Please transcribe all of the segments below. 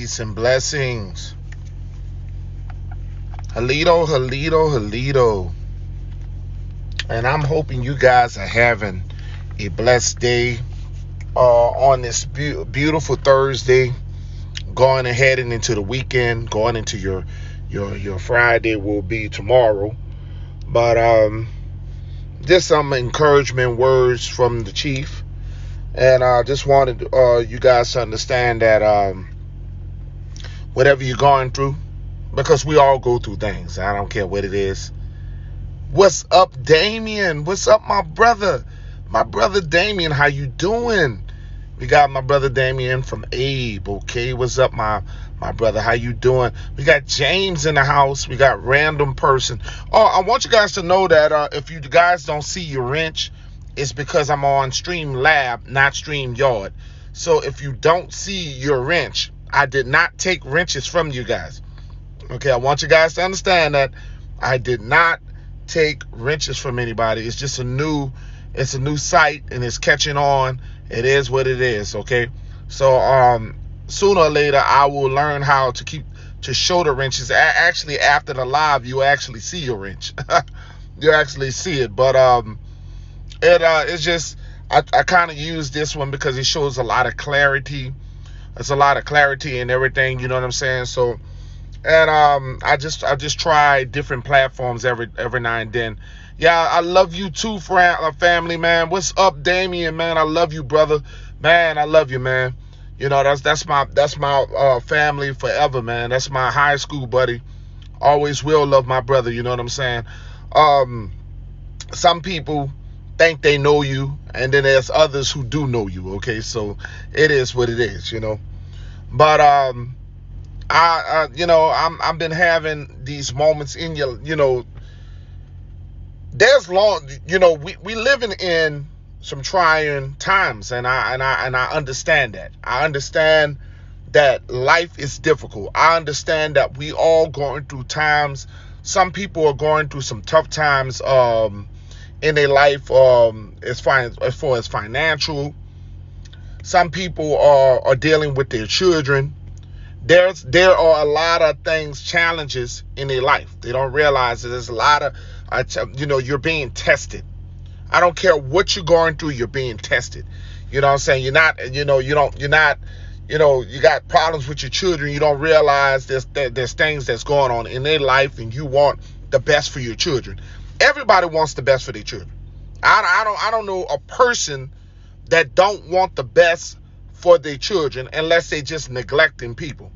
Peace and blessings. Halito, Halito, Halito. And I'm hoping you guys are having a blessed day on this beautiful Thursday, going and heading into the weekend, going into your Friday will be tomorrow. But just some encouragement words from the chief. And I just wanted you guys to understand that whatever you're going through, because we all go through things. I don't care what it is. What's up, Damien? What's up, my brother? My brother Damien, how you doing? We got my brother Damien from Abe, okay? What's up, my brother? How you doing? We got James in the house. We got random person. Oh, I want you guys to know that if you guys don't see your wrench, it's because I'm on Streamlab, not StreamYard. So if you don't see your wrench, I did not take wrenches from you guys. Okay, I want you guys to understand that I did not take wrenches from anybody. It's just a new site and it's catching on. It is what it is, okay? So sooner or later I will learn how to show the wrenches. Actually, after the live, you actually see your wrench. You actually see it, but it's just I kind of use this one because it shows a lot of clarity. There's a lot of clarity and everything, you know what I'm saying? So, and I just try different platforms every now and then. Yeah, I love you too, family, man. What's up, Damien, man? I love you, brother. Man, I love you, man. You know, that's my family forever, man. That's my high school buddy. Always will love my brother, you know what I'm saying? Some people think they know you, and then there's others who do know you, okay? So it is what it is, you know. But I've been having these moments in there's long, we living in some trying times, and I understand that. I understand that life is difficult. I understand that we all going through times. Some people are going through some tough times in their life as far as financial. Some people are dealing with their children. There are a lot of things, challenges in their life. They don't realize that there's a lot of, you're being tested. I don't care what you're going through, you're being tested. You know what I'm saying? You got problems with your children. You don't realize there's things that's going on in their life, and you want the best for your children. Everybody wants the best for their children. I don't know a person that don't want the best for their children unless they just neglecting people.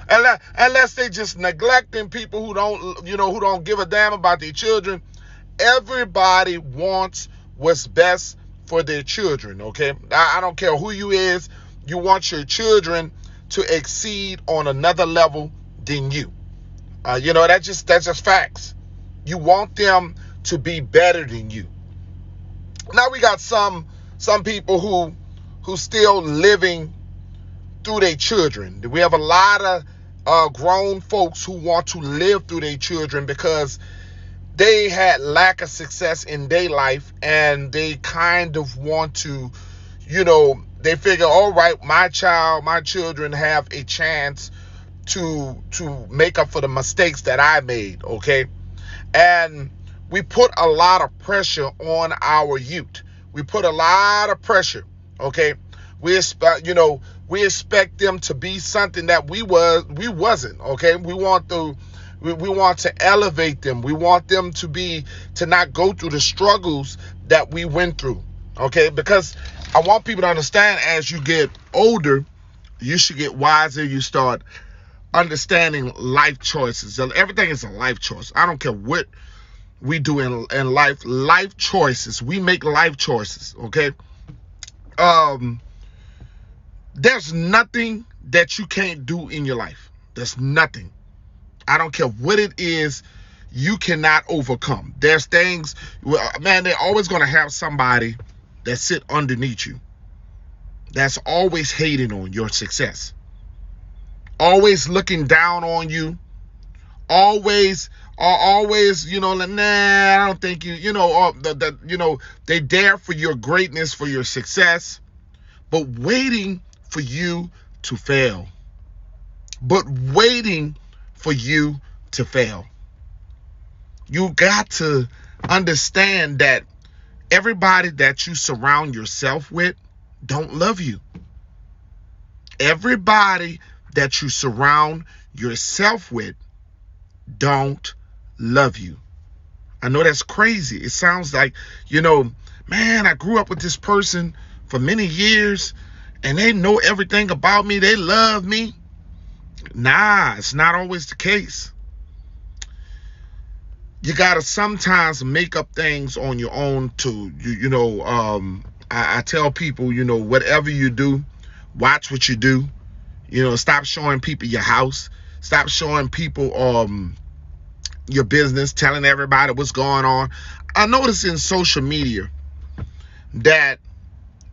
Unless they just neglecting people who don't give a damn about their children. Everybody wants what's best for their children, okay? I don't care who you is. You want your children to exceed on another level than you. That's just facts. You want them to be better than you. Now we got some people who still living through their children. We have a lot of grown folks who want to live through their children because they had lack of success in their life, and they kind of want to, they figure, all right, my children have a chance to make up for the mistakes that I made, okay? And we put a lot of pressure on our youth. We put a lot of pressure, okay? We expect them to be something that we wasn't, okay? We want to elevate them. We want them to not go through the struggles that we went through, okay? Because I want people to understand, as you get older, you should get wiser. You start understanding life choices. Everything is a life choice. I don't care what we do in life choices. We make life choices, okay? There's nothing that you can't do in your life. There's nothing. I don't care what it is, you cannot overcome. There's things, man, they're always going to have somebody that sit underneath you that's always hating on your success, always looking down on you, always, like, nah, I don't think they there for your greatness, for your success, but waiting for you to fail. but waiting for you to fail. You got to understand that everybody that you surround yourself with don't love you. Everybody that you surround yourself with don't love you. I know that's crazy. It sounds like, man, I grew up with this person for many years and they know everything about me. They love me. Nah, it's not always the case. You got to sometimes make up things on your own too. I tell people, whatever you do, watch what you do. Stop showing people your house. Stop showing people your business, telling everybody what's going on. I notice in social media that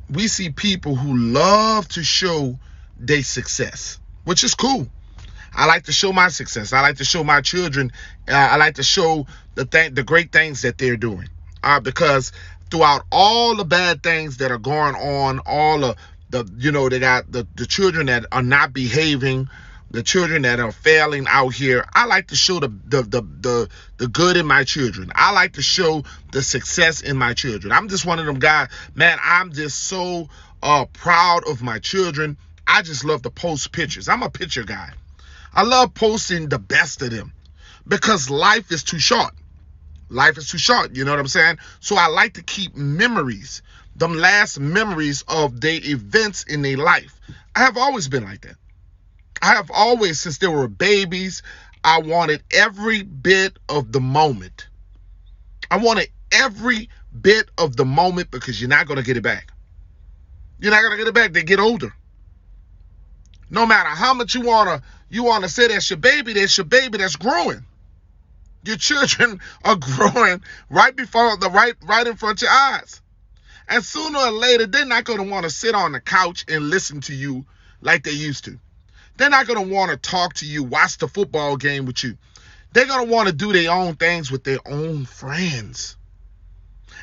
we see people who love to show their success, which is cool. I like to show my success. I like to show my children. I like to show the great things that they're doing. Because throughout all the bad things that are going on, all of they got the children that are not behaving, the children that are failing out here. I like to show the good in my children. I like to show the success in my children. I'm just one of them guys, man. I'm just so proud of my children. I just love to post pictures. I'm a picture guy. I love posting the best of them because life is too short. Life is too short, you know what I'm saying? So I like to keep memories, them last memories of the events in their life. I have always been like that. I have always, since they were babies, I wanted every bit of the moment. I wanted every bit of the moment because you're not going to get it back. You're not going to get it back. They get older. No matter how much you want to say that's your baby that's growing. Your children are growing right before right in front of your eyes. And sooner or later, they're not going to want to sit on the couch and listen to you like they used to. They're not going to want to talk to you, watch the football game with you. They're going to want to do their own things with their own friends.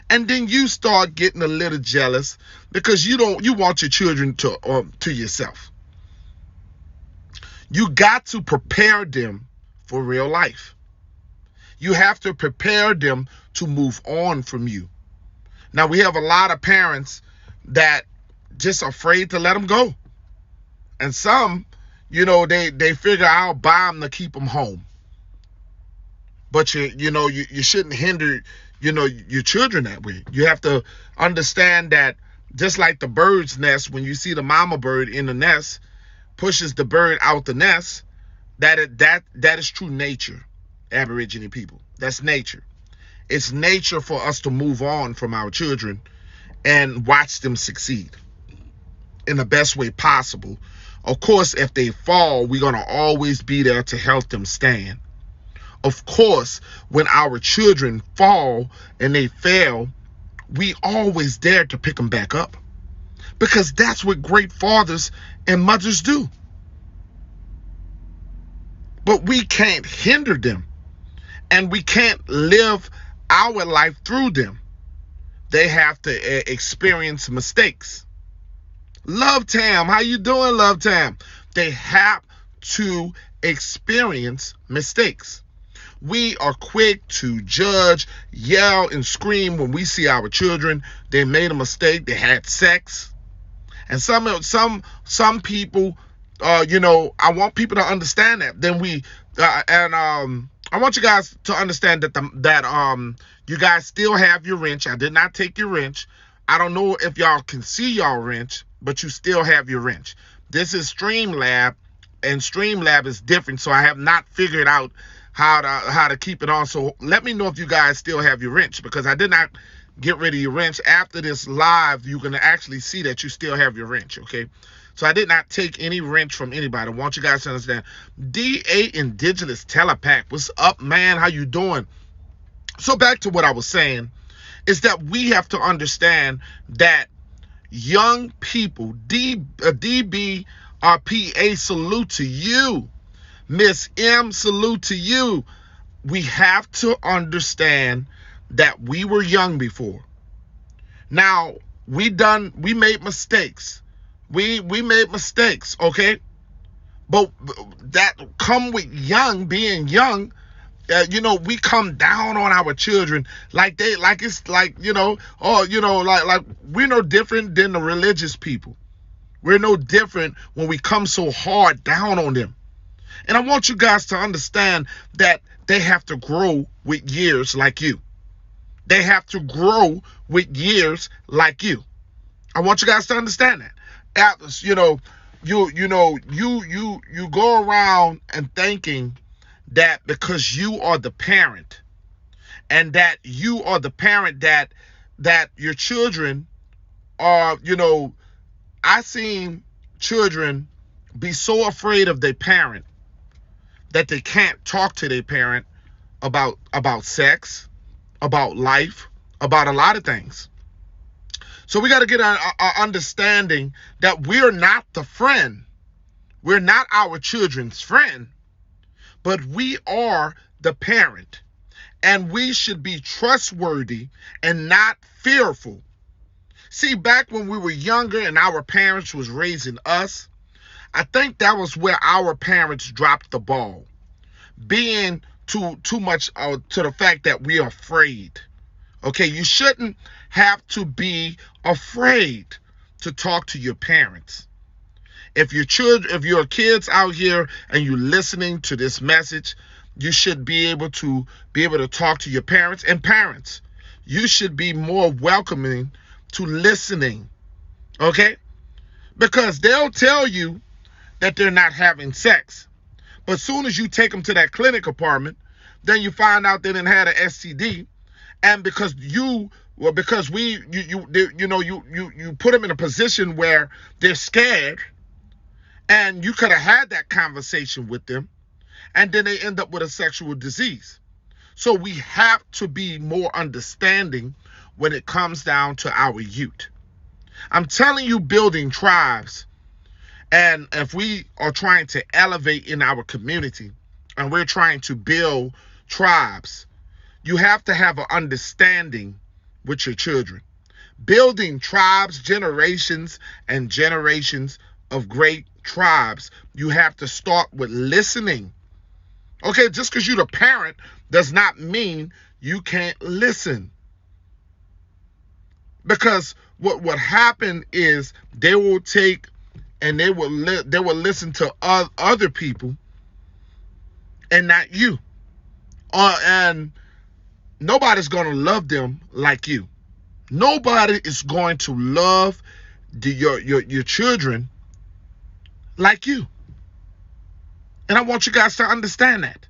And then you start getting a little jealous because you want your children to yourself. You got to prepare them for real life. You have to prepare them to move on from you. Now, we have a lot of parents that just afraid to let them go. And some, they figure I'll buy them to keep them home. But you shouldn't hinder, your children that way. You have to understand that just like the bird's nest, when you see the mama bird in the nest, pushes the bird out the nest, that is true nature, Aborigine people. That's nature. It's nature for us to move on from our children and watch them succeed in the best way possible. Of course, if they fall, we're going to always be there to help them stand. Of course, when our children fall and they fail, we always there to pick them back up. Because that's what great fathers and mothers do. But we can't hinder them. And we can't live our life through them. They have to experience mistakes. Love Tam, how you doing, Love Tam? They have to experience mistakes. We are quick to judge, yell, and scream when we see our children. They made a mistake. They had sex. And some people, I want people to understand that. Then I want you guys to understand that you guys still have your wrench. I did not take your wrench. I don't know if y'all can see y'all wrench, but you still have your wrench. This is Streamlab, and Streamlab is different, so I have not figured out how to keep it on. So let me know if you guys still have your wrench, because I did not get rid of your wrench. After this live, you're going to actually see that you still have your wrench, okay? So I did not take any wrench from anybody. I want you guys to understand. DA Indigenous Telepack, what's up, man? How you doing? So back to what I was saying is that we have to understand that young people, DBRPA, salute to you. Miss M, salute to you. We have to understand that we were young before. Now, we made mistakes. We made mistakes, okay? But that come with being young. We come down on our children like it's like, like we're no different than the religious people. We're no different when we come so hard down on them. And I want you guys to understand that they have to grow with years like you. They have to grow with years like you. I want you guys to understand that. You go around and thinking that because you are the parent, and that you are the parent that your children are, I seen children be so afraid of their parent that they can't talk to their parent about sex, about life, about a lot of things. So we got to get our understanding that we're not the friend. We're not our children's friend, but we are the parent. And we should be trustworthy and not fearful. See, back when we were younger and our parents was raising us, I think that was where our parents dropped the ball. Being too much to the fact that we are afraid. Okay, you shouldn't have to be afraid to talk to your parents. If your kids out here and you're listening to this message, you should be able to talk to your parents. And parents, you should be more welcoming to listening. Okay? Because they'll tell you that they're not having sex. But as soon as you take them to that clinic apartment, then you find out they didn't have an STD. And because you put them in a position where they're scared, and you could have had that conversation with them, and then they end up with a sexual disease. So we have to be more understanding when it comes down to our youth. I'm telling you, building tribes, and if we are trying to elevate in our community and we're trying to build tribes, you have to have an understanding with your children. Building tribes, generations and generations of great tribes, you have to start with listening. Okay, just because you're the parent does not mean you can't listen. Because what happened is they will take and they will listen to other people and not you. And nobody's going to love them like you. Nobody is going to love your children like you. And I want you guys to understand that.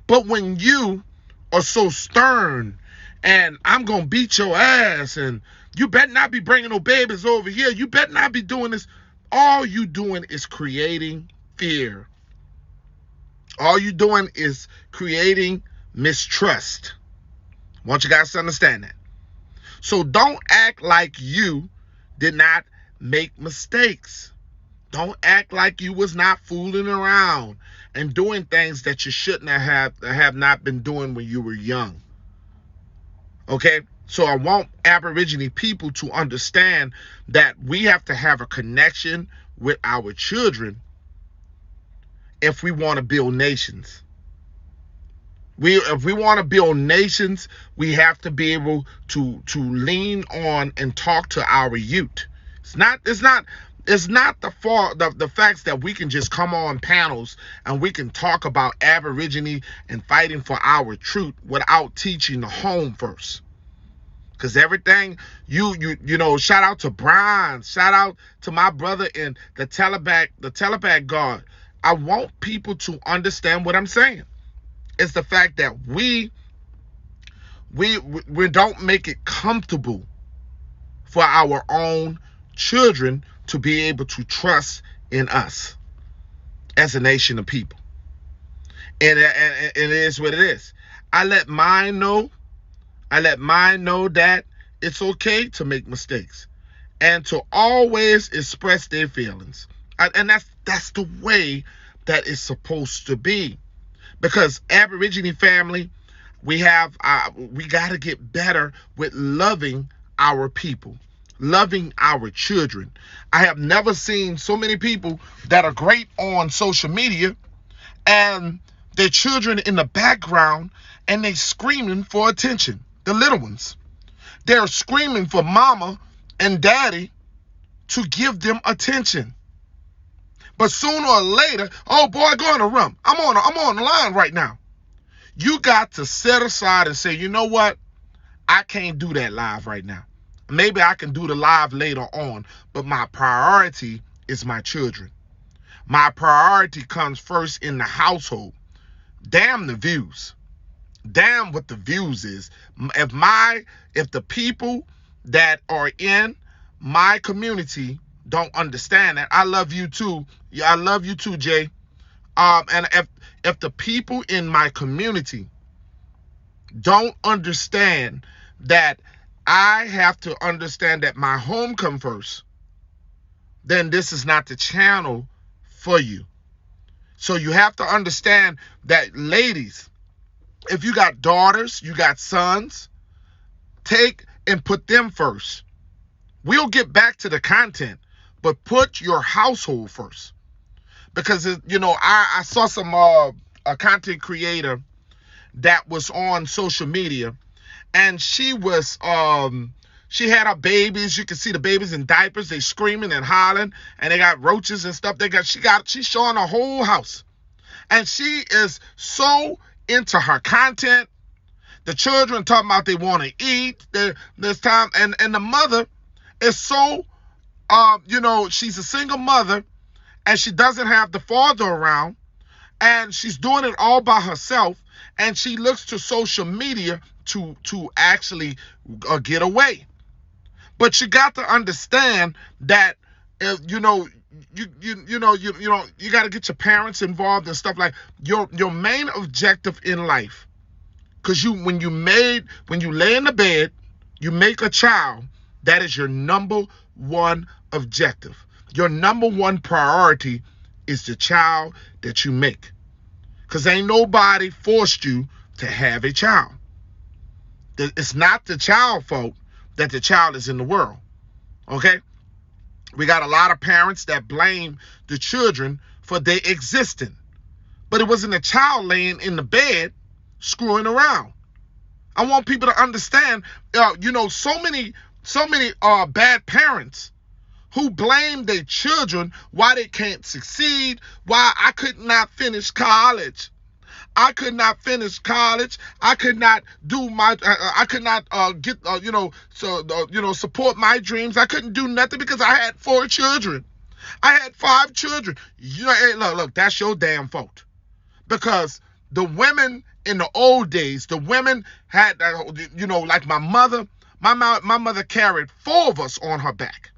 But when you are so stern and I'm going to beat your ass and you better not be bringing no babies over here, you better not be doing this, all you doing is creating fear. All you doing is creating mistrust. I want you guys to understand that. So don't act like you did not make mistakes. Don't act like you was not fooling around and doing things that you shouldn't have not been doing when you were young. Okay? So I want Aboriginal people to understand that we have to have a connection with our children if we want to build nations. If we want to build nations, we have to be able to lean on and talk to our youth. It's not the facts that we can just come on panels and we can talk about Aborigine and fighting for our truth without teaching the home first. Because everything shout out to Brian, shout out to my brother in the teleback guard. I want people to understand what I'm saying. It's the fact that we don't make it comfortable for our own children to be able to trust in us as a nation of people. And it is what it is. I let mine know that it's okay to make mistakes and to always express their feelings. And that's the way that it's supposed to be. Because Aborigine family, we got to get better with loving our people, loving our children. I have never seen so many people that are great on social media and their children in the background and they screaming for attention. The little ones. They're screaming for mama and daddy to give them attention. But sooner or later, oh boy, go in the room. I'm on the line right now. You got to set aside and say, you know what? I can't do that live right now. Maybe I can do the live later on, but my priority is my children. My priority comes first in the household. Damn the views. Damn what the views is. If the people that are in my community don't understand that, I love you too. Yeah, I love you too, Jay. And if the people in my community don't understand that I have to understand that my home comes first, then this is not the channel for you. So you have to understand that, ladies, if you got daughters, you got sons, take and put them first. We'll get back to the content, but put your household first. Because, I saw some a content creator that was on social media, and she was she had her babies. You can see the babies in diapers. They screaming and hollering, and they got roaches and stuff. She's showing her whole house, and she is so into her content. The children talking about they want to eat. There's time, and the mother is so she's a single mother, and she doesn't have the father around, and she's doing it all by herself, and she looks to social media to actually get away. But you got to understand that you got to get your parents involved and stuff like your main objective in life. Because when you lay in the bed, you make a child, that is your number one objective. Your number one priority is the child that you make. Because ain't nobody forced you to have a child. It's not the child's fault that the child is in the world. Okay? We got a lot of parents that blame the children for their existing. But it wasn't a child laying in the bed screwing around. I want people to understand, so many bad parents who blame their children why they can't succeed, why I could not finish college. I could not finish college. I could not do my, I could not support my dreams. I couldn't do nothing because I had 4 children. I had 5 children. Hey, look, that's your damn fault. Because the women in the old days, the women had, like my mother, my mother carried 4 of us on her back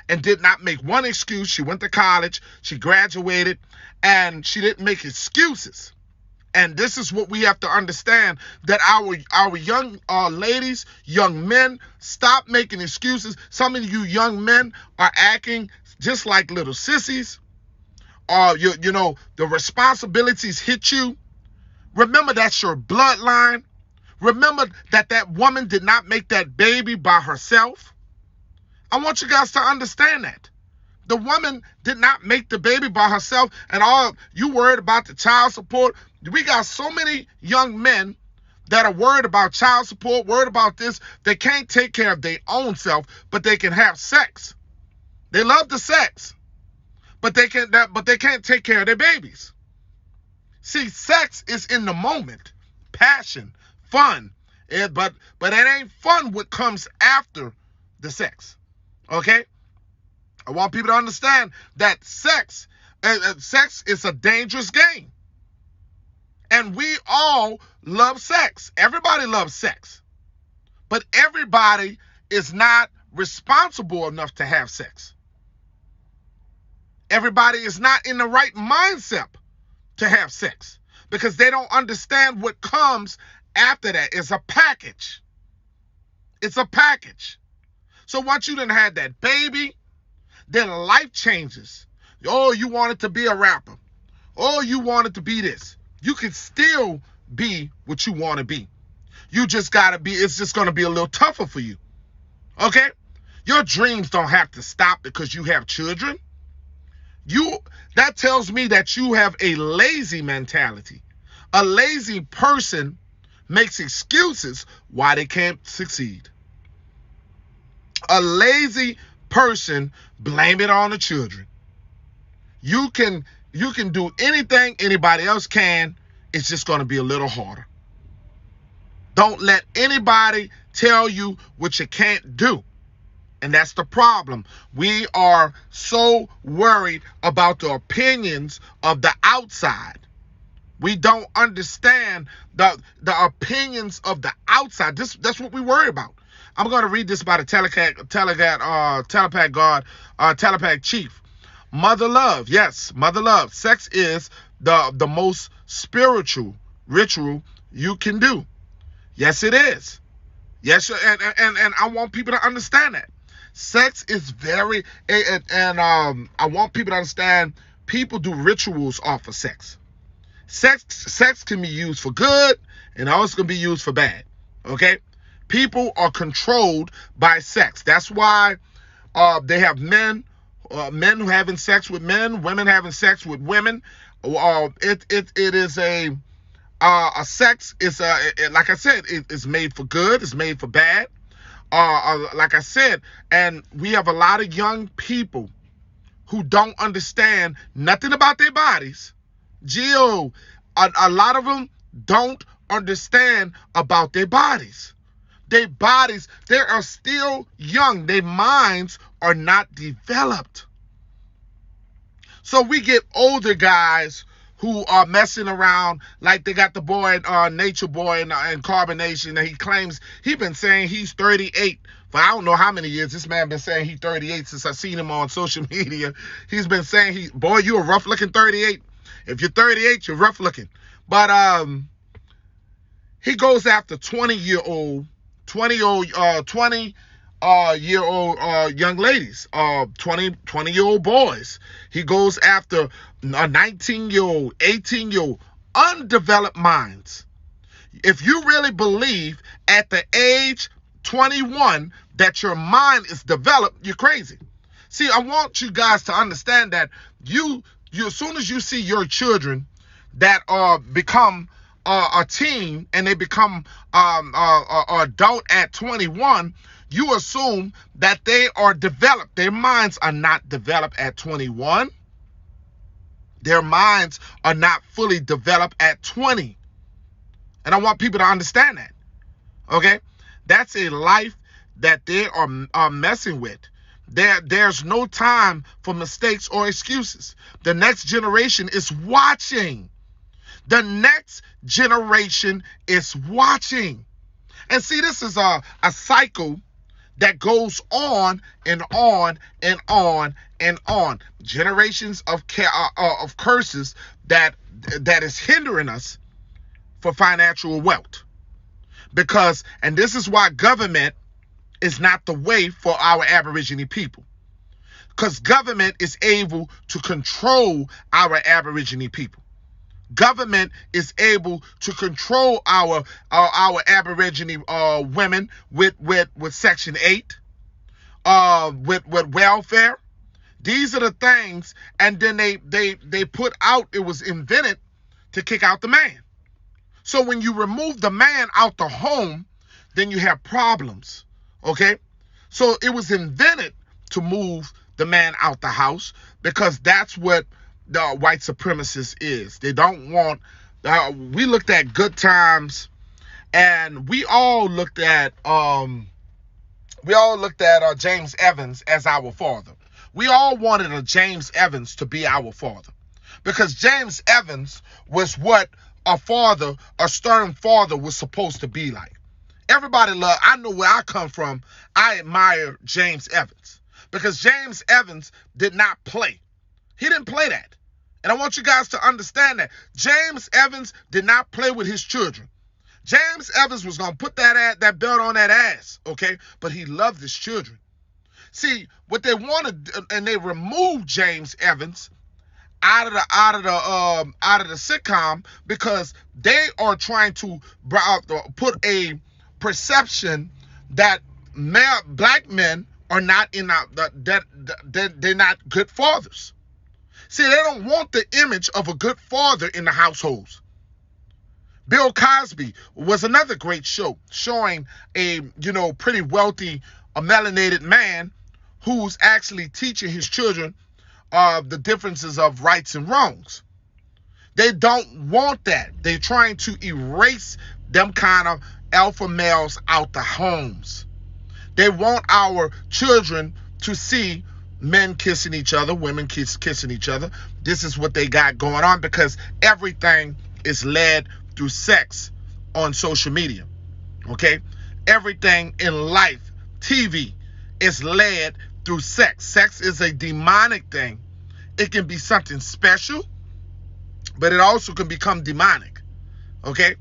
and did not make one excuse. She went to college, she graduated, and she didn't make excuses. And this is what we have to understand, that our young ladies, young men, stop making excuses. Some of you young men are acting just like little sissies. The responsibilities hit you. Remember, that's your bloodline. Remember that woman did not make that baby by herself. I want you guys to understand that. The woman did not make the baby by herself, and all you worried about the child support. We got so many young men that are worried about child support, worried about this. They can't take care of their own self, but they can have sex. They love the sex, but they can't take care of their babies. See, sex is in the moment, passion, fun, but it ain't fun what comes after the sex. Okay? I want people to understand that sex is a dangerous game. And we all love sex. Everybody loves sex. But everybody is not responsible enough to have sex. Everybody is not in the right mindset to have sex because they don't understand what comes after that. It's a package. It's a package. So once you done had that baby, then life changes. Oh, you wanted to be a rapper. Oh, you wanted to be this. You can still be what you want to be. You just got to be, it's just going to be a little tougher for you. Okay? Your dreams don't have to stop because you have children. That tells me that you have a lazy mentality. A lazy person makes excuses why they can't succeed. A lazy person blame it on the children. You can do anything anybody else can. It's just going to be a little harder. Don't let anybody tell you what you can't do. And that's the problem. We are so worried about the opinions of the outside. We don't understand the opinions of the outside. That's what we worry about. I'm going to read this by the telepath chief. Mother love. Yes, mother love. Sex is the most spiritual ritual you can do. Yes, it is. Yes, and I want people to understand that. Sex is very, and I want people to understand, people do rituals off of sex. Sex can be used for good and also can be used for bad. Okay? People are controlled by sex. That's why they have men who having sex with men, women having sex with women. It is a sex is like I said, it's made for good, it's made for bad. Like I said, and we have a lot of young people who don't understand nothing about their bodies. A lot of them don't understand about their bodies. Their bodies, they are still young. Their minds are not developed. So we get older guys who are messing around, like they got the boy, Nature Boy in Carbonation, and he claims he's been saying he's 38 for I don't know how many years. This man been saying he's 38 since I seen him on social media. He's been saying boy, you a rough looking 38. If you're 38, you're rough looking. But he goes after 20-year-old young ladies, 20-year-old boys. He goes after a 19-year-old, 18-year-old, undeveloped minds. If you really believe at the age 21 that your mind is developed, you're crazy. See, I want you guys to understand that you as soon as you see your children that become a teen and they become adult at 21, you assume that they are developed. Their minds are not developed at 21. Their minds are not fully developed at 20. And I want people to understand that. Okay? That's a life that they are messing with. There's no time for mistakes or excuses. The next generation is watching. The next generation is watching. And see, this is a cycle that goes on and on and on and on. Generations of curses that is hindering us for financial wealth. And this is why government is not the way for our Aborigine people. Because government is able to control our Aborigine people. Government is able to control our Aborigine women with Section 8, with welfare. These are the things, and then they put out, it was invented to kick out the man. So when you remove the man out the home, then you have problems. Okay? So it was invented to move the man out the house, because that's what the white supremacist is. They don't want, we looked at Good Times, and we all looked at James Evans as our father. We all wanted a James Evans to be our father, because James Evans was what a stern father was supposed to be like. Everybody I know where I come from, I admire James Evans, because James Evans did not play. He didn't play that. And I want you guys to understand that. James Evans did not play with his children. James Evans was going to put that belt on that ass, okay? But he loved his children. See, what they wanted, and they removed James Evans out of the sitcom, because they are trying to put a perception that black men are not in they're not good fathers. See, they don't want the image of a good father in the households. Bill Cosby was another great show showing a, pretty wealthy, a melanated man who's actually teaching his children the differences of rights and wrongs. They don't want that. They're trying to erase them kind of alpha males out the homes. They want our children to see men kissing each other, women kissing each other. This is what they got going on because everything is led through sex on social media. Okay? Everything in life, TV, is led through sex. Sex is a demonic thing. It can be something special, but it also can become demonic. Okay?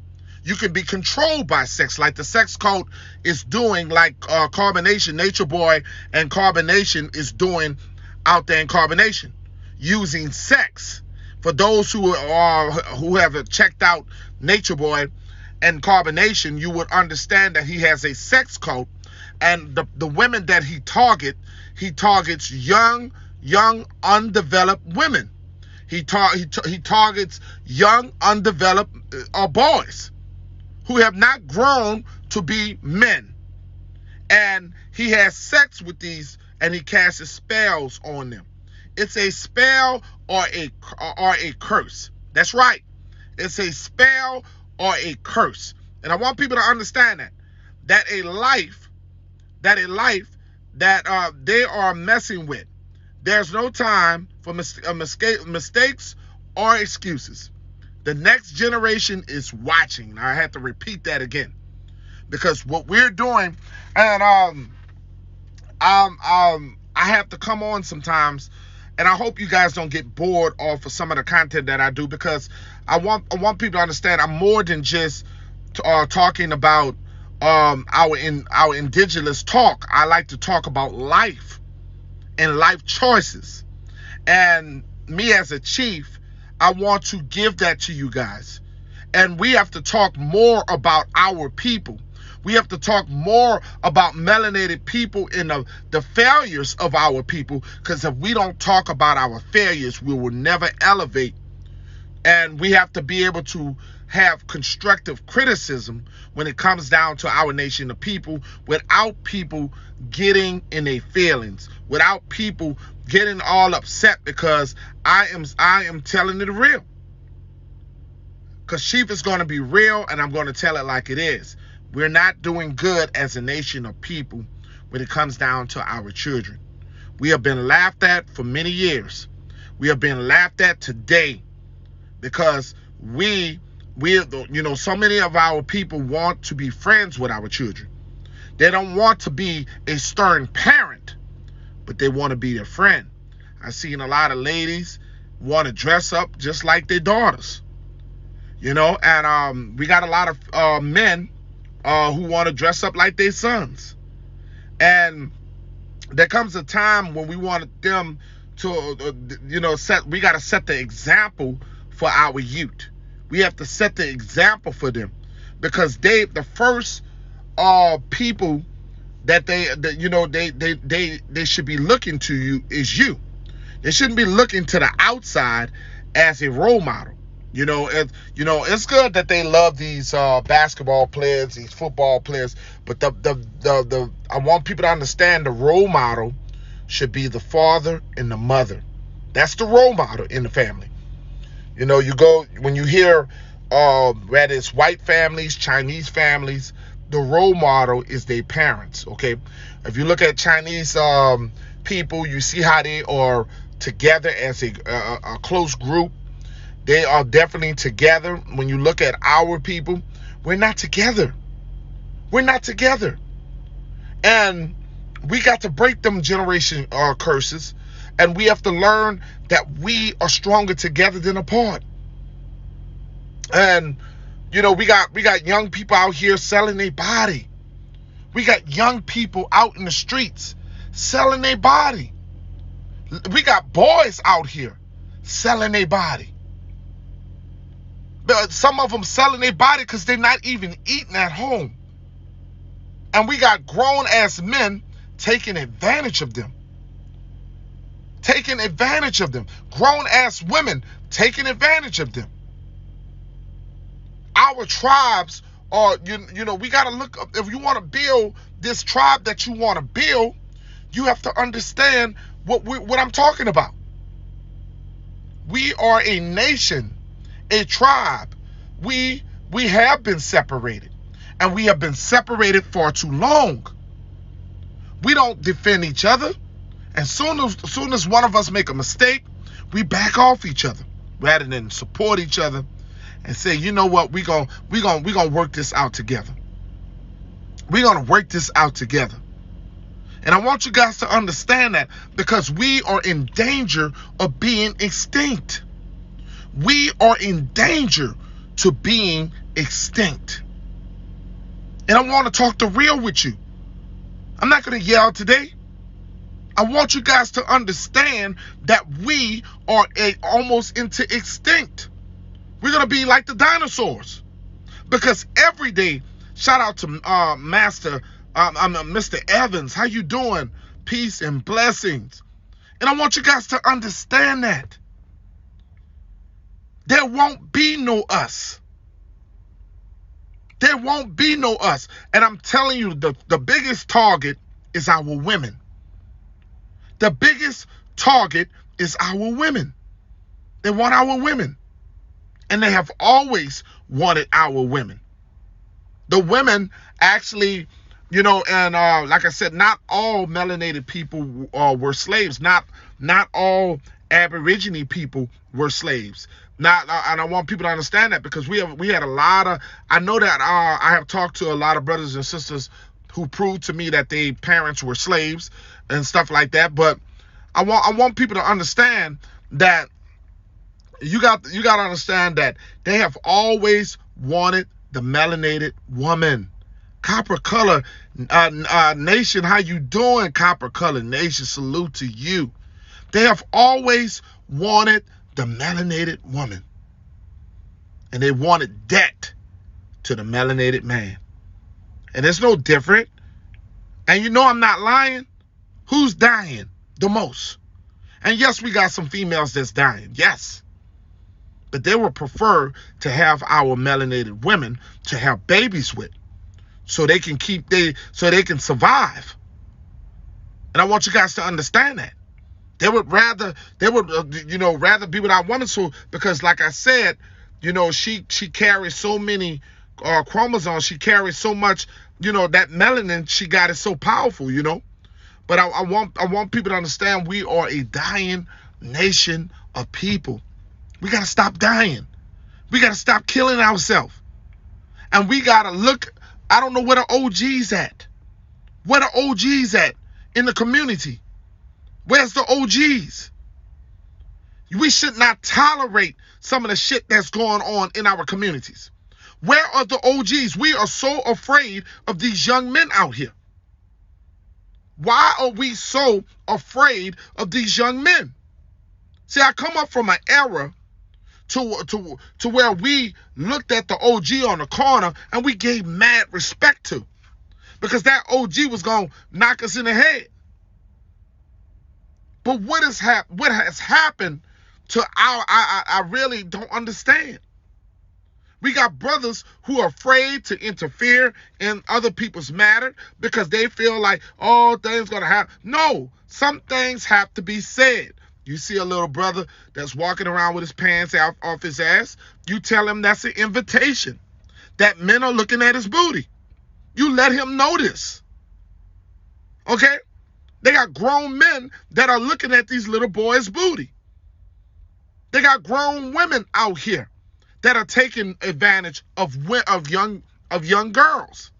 You can be controlled by sex, like the sex cult is doing, like Carbonation, Nature Boy and Carbonation is doing out there in Carbonation, using sex. For those who have checked out Nature Boy and Carbonation, you would understand that he has a sex cult, and the women that he targets young, undeveloped women. He targets young, undeveloped boys who have not grown to be men. And he has sex with these, and he casts spells on them. It's a spell or a curse. That's right. It's a spell or a curse. And I want people to understand that a life that they are messing with. There's no time for mistakes or excuses. The next generation is watching. Now, I have to repeat that again, because what we're doing, and I have to come on sometimes, and I hope you guys don't get bored off of some of the content that I do, because I want people to understand I'm more than just talking about our indigenous talk. I like to talk about life and life choices. And me as a chief, I want to give that to you guys. And we have to talk more about our people. We have to talk more about melanated people and the failures of our people, because if we don't talk about our failures, we will never elevate. And we have to be able to have constructive criticism when it comes down to our nation of people, without people getting in their feelings, without people getting all upset because I am telling it real. Because Chief is going to be real, and I'm going to tell it like it is. We're not doing good as a nation of people when it comes down to our children. We have been laughed at for many years. We have been laughed at today because so many of our people want to be friends with our children. They don't want to be a stern parent, but they want to be their friend. I've seen a lot of ladies want to dress up just like their daughters, and we got a lot of men who want to dress up like their sons. And there comes a time when we want them to, we got to set the example for our youth. We have to set the example for them, because the first people that they should be looking to you is you. They shouldn't be looking to the outside as a role model. It's good that they love these basketball players, these football players, but I want people to understand the role model should be the father and the mother. That's the role model in the family. When you hear whether it's white families, Chinese families, the role model is their parents. Okay, if you look at Chinese people, you see how they are together as a close group. They are definitely together. When you look at our people, we're not together. We're not together. And we got to break them generation curses. And we have to learn that we are stronger together than apart. And, we got young people out here selling their body. We got young people out in the streets selling their body. We got boys out here selling their body. But some of them selling their body because they're not even eating at home. And we got grown-ass men taking advantage of them. Taking advantage of them. Grown-ass women taking advantage of them. Our tribes are, you know, we got to look up. If you want to build this tribe that you want to build, you have to understand what I'm talking about. We are a nation, a tribe. We have been separated, and we have been separated for too long. We don't defend each other. As soon as one of us make a mistake, we back off each other rather than support each other and say, you know what, we gonna work this out together. We're gonna work this out together. And I want you guys to understand that, because we are in danger of being extinct. We are in danger to being extinct. And I want to talk the real with you. I'm not going to yell today. I want you guys to understand that we are almost into extinct. We're going to be like the dinosaurs. Because every day, shout out to Mr. Evans. How you doing? Peace and blessings. And I want you guys to understand that there won't be no us. There won't be no us. And I'm telling you, the biggest target is our women. The biggest target is our women. They want our women. And they have always wanted our women. The women actually, you know, and like I said, not all melanated people were slaves. Not all Aborigine people were slaves. And I want people to understand that, because we had a lot of, I know that I have talked to a lot of brothers and sisters who proved to me that their parents were slaves and stuff like that. But I want people to understand that you got to understand that they have always wanted the melanated woman. Copper Color Nation, how you doing? Copper Color Nation, salute to you. They have always wanted the melanated woman, and they wanted debt to the melanated man. And it's no different. And you know I'm not lying. Who's dying the most? And yes, we got some females that's dying. Yes. But they would prefer to have our melanated women to have babies with, so they can survive. And I want you guys to understand that. They would rather be with our woman. So, because like I said, you know, she carries so many chromosomes. She carries so much, you know, that melanin she got is so powerful, you know. But I want people to understand we are a dying nation of people. We got to stop dying. We got to stop killing ourselves. And we got to look, I don't know where the OGs at. Where the OGs at in the community? Where's the OGs? We should not tolerate some of the shit that's going on in our communities. Where are the OGs? We are so afraid of these young men out here. Why are we so afraid of these young men? See, I come up from an era to where we looked at the OG on the corner and we gave mad respect to, because that OG was going to knock us in the head. But what has happened to I really don't understand. We got brothers who are afraid to interfere in other people's matter because they feel like, oh, things gonna happen. No, some things have to be said. You see a little brother that's walking around with his pants off his ass, you tell him that's an invitation, that men are looking at his booty. You let him know this. Okay? They got grown men that are looking at these little boys' booty. They got grown women out here that are taking advantage of young girls.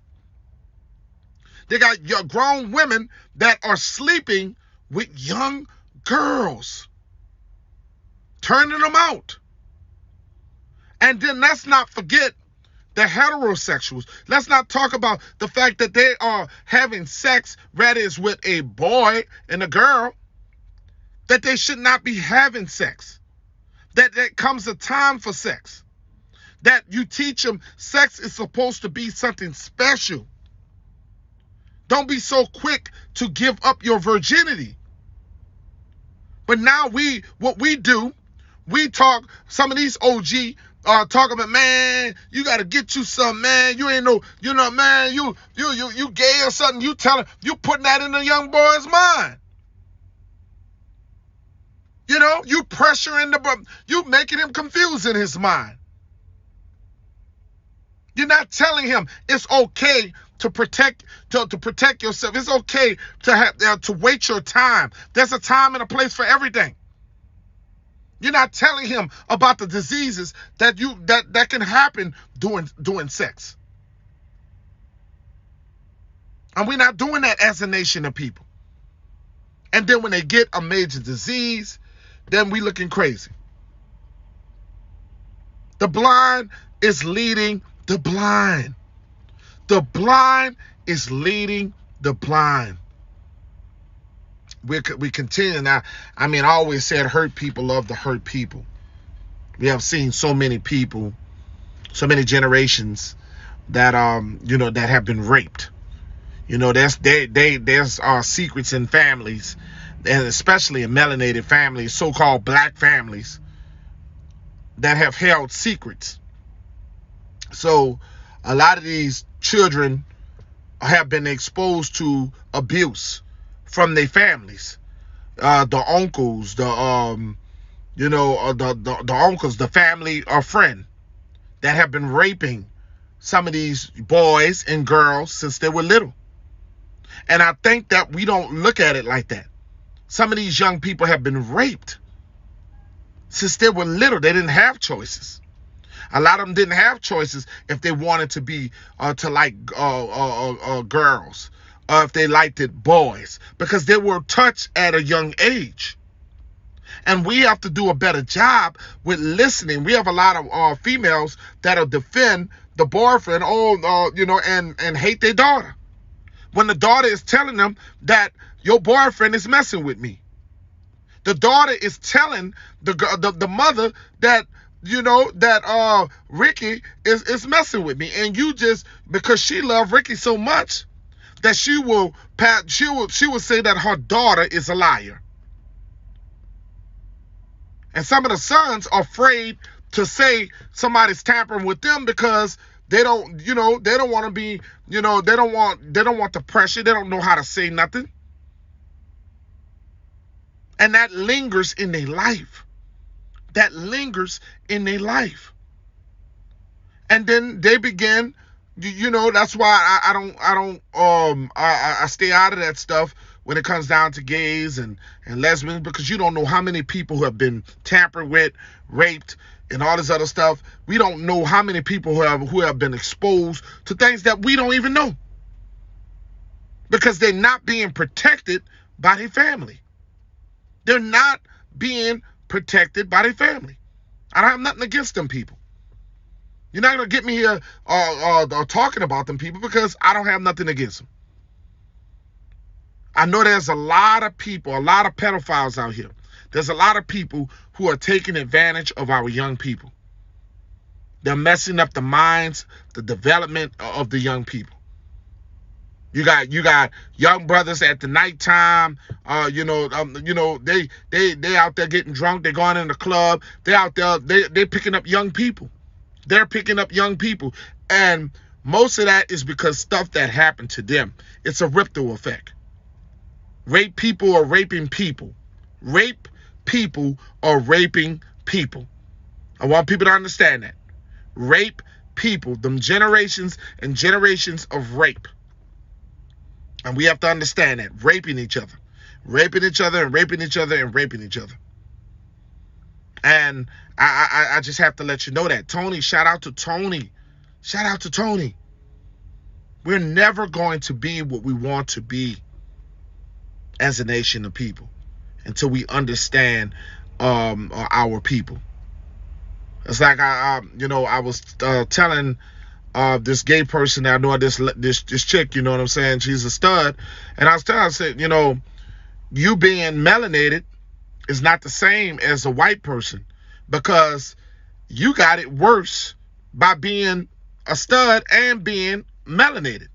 They got grown women that are sleeping with young girls, turning them out. And then let's not forget the heterosexuals. Let's not talk about the fact that they are having sex, whether it's with a boy and a girl, that they should not be having sex. That comes a time for sex. That you teach them sex is supposed to be something special. Don't be so quick to give up your virginity. But now what we do, we talk, some of these OG talk about, man, you got to get you some, man. You ain't no, man, you gay or something. You putting that in the young boy's mind. You pressuring you making him confused in his mind. You're not telling him it's okay to protect yourself. It's okay to wait your time. There's a time and a place for everything. You're not telling him about the diseases that can happen doing sex. And we're not doing that as a nation of people. And then when they get a major disease, then we looking crazy. The blind is leading the blind. The blind is leading the blind. We continue now. I always said hurt people love to hurt people. We have seen so many people, so many generations that that have been raped. There's secrets in families, and especially in melanated families, so-called black families, that have held secrets. So a lot of these children have been exposed to abuse from their families. The uncles, the uncles, the family or friend that have been raping some of these boys and girls since they were little. And I think that we don't look at it like that. Some of these young people have been raped since they were little. They didn't have choices. A lot of them didn't have choices if they wanted to be to like girls, or if they liked it boys, because they were touched at a young age. And we have to do a better job with listening. We have a lot of females that'll defend the boyfriend, and hate their daughter, when the daughter is telling them that your boyfriend is messing with me. The daughter is telling the mother that Ricky is messing with me, and you just, because she loved Ricky so much that she will say that her daughter is a liar. And some of the sons are afraid to say somebody's tampering with them because they don't want to be, they don't want the pressure. They don't know how to say nothing. And that lingers in their life. That lingers in their life. And then they begin, that's why I stay out of that stuff when it comes down to gays and lesbians, because you don't know how many people who have been tampered with, raped, and all this other stuff. We don't know how many people who have been exposed to things that we don't even know, because they're not being protected by their family. They're not being protected by their family. I don't have nothing against them people. You're not going to get me here talking about them people, because I don't have nothing against them. I know there's a lot of people, a lot of pedophiles out here. There's a lot of people who are taking advantage of our young people. They're messing up the minds, the development of the young people. You got young brothers at the nighttime. They out there getting drunk. They're going in the club. They're out there. They're picking up young people. They're picking up young people, and most of that is because stuff that happened to them. It's a ripple effect. Rape people are raping people. Rape people are raping people. I want people to understand that. Rape people. Them generations and generations of rape. And we have to understand that. Raping each other. Raping each other and raping each other and raping each other. And I just have to let you know that. Tony, shout out to Tony. Shout out to Tony. We're never going to be what we want to be as a nation of people until we understand our people. It's like I was telling this gay person that I know, this chick, you know what I'm saying? She's a stud. And I was telling her, I said, you being melanated is not the same as a white person, because you got it worse by being a stud and being melanated.